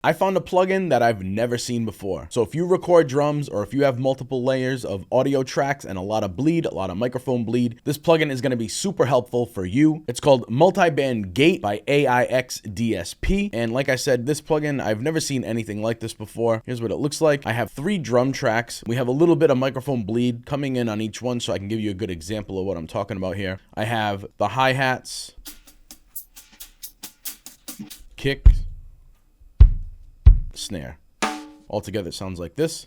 I found a plugin that I've never seen before. So if you record drums or if you have multiple layers of audio tracks and a lot of bleed, a lot of microphone bleed, this plugin is going to be super helpful for you. It's called Multiband Gate by AIXDSP. And like I said, this plugin, I've never seen anything like this before. Here's what it looks like. I have 3 drum tracks. We have a little bit of microphone bleed coming in on each one, so I can give you a good example of what I'm talking about here. I have the hi-hats, kick, snare. Altogether it sounds like this.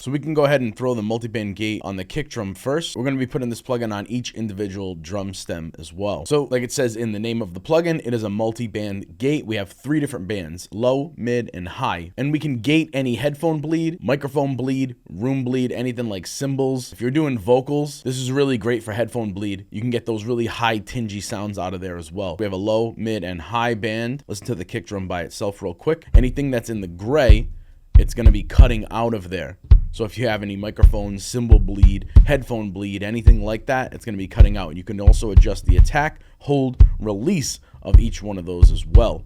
So we can go ahead and throw the multiband gate on the kick drum first. We're going to be putting this plugin on each individual drum stem as well. So like it says in the name of the plugin, it is a multiband gate. We have 3 different bands: low, mid, and high. And we can gate any headphone bleed, microphone bleed, room bleed, anything like cymbals. If you're doing vocals, this is really great for headphone bleed. You can get those really high tingy sounds out of there as well. We have a low, mid, and high band. Listen to the kick drum by itself real quick. Anything that's in the gray, it's going to be cutting out of there. So if you have any microphones, cymbal bleed, headphone bleed, anything like that, it's going to be cutting out. You can also adjust the attack, hold, release of each one of those as well.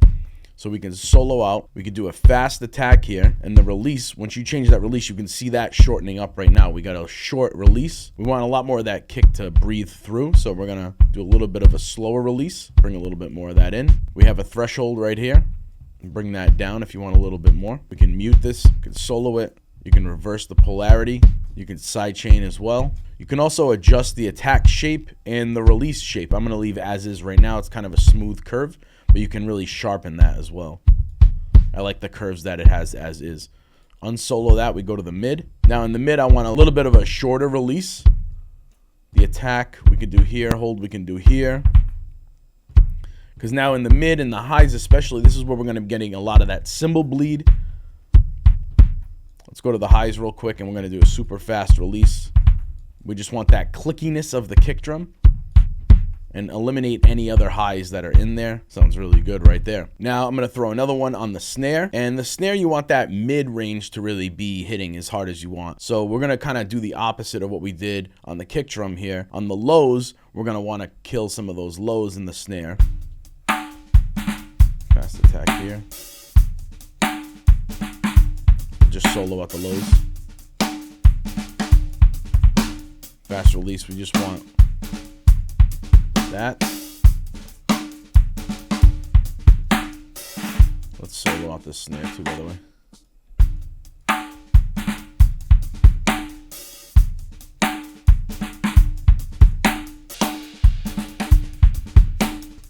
So we can solo out. We can do a fast attack here, and the release, once you change that release, you can see that shortening up right now. We got a short release. We want a lot more of that kick to breathe through, so we're going to do a little bit of a slower release, bring a little bit more of that in. We have a threshold right here. Bring that down if you want a little bit more. We can mute this, you can solo it. You can reverse the polarity. You can sidechain as well. You can also adjust the attack shape and the release shape. I'm going to leave as is right now. It's kind of a smooth curve, but you can really sharpen that as well. I like the curves that it has as is. Unsolo that, we go to the mid. Now in the mid, I want a little bit of a shorter release. The attack we can do here, hold we can do here. Because now in the mid and the highs especially, this is where we're going to be getting a lot of that cymbal bleed. Let's go to the highs real quick, and we're going to do a super fast release. We just want that clickiness of the kick drum and eliminate any other highs that are in there. Sounds really good right there. Now I'm going to throw another one on the snare, and the snare, you want that mid range to really be hitting as hard as you want. So we're going to kind of do the opposite of what we did on the kick drum here. On the lows, we're going to want to kill some of those lows in the snare. Fast attack here. Just solo out the lows. Fast release, we just want that. Let's solo out this snare too, by the way.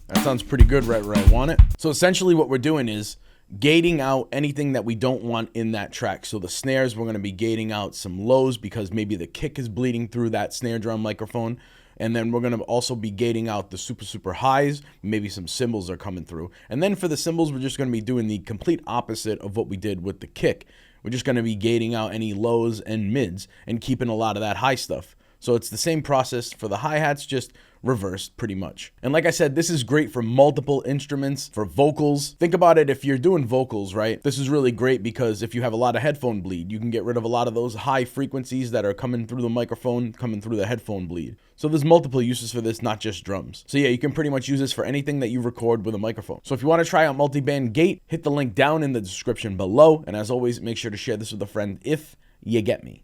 That sounds pretty good right where I want it. So essentially what we're doing is gating out anything that we don't want in that track. So the snares, we're going to be gating out some lows because maybe the kick is bleeding through that snare drum microphone. And then we're going to also be gating out the super highs. Maybe some cymbals are coming through. And then for the cymbals, we're just going to be doing the complete opposite of what we did with the kick. We're just going to be gating out any lows and mids and keeping a lot of that high stuff. So it's the same process for the hi-hats, just reversed pretty much. And like I said, this is great for multiple instruments, for vocals. Think about it, if you're doing vocals, right? This is really great because if you have a lot of headphone bleed, you can get rid of a lot of those high frequencies that are coming through the microphone, coming through the headphone bleed. So there's multiple uses for this, not just drums. So yeah, you can pretty much use this for anything that you record with a microphone. So if you want to try out Multiband Gate, hit the link down in the description below. And as always, make sure to share this with a friend if you get me.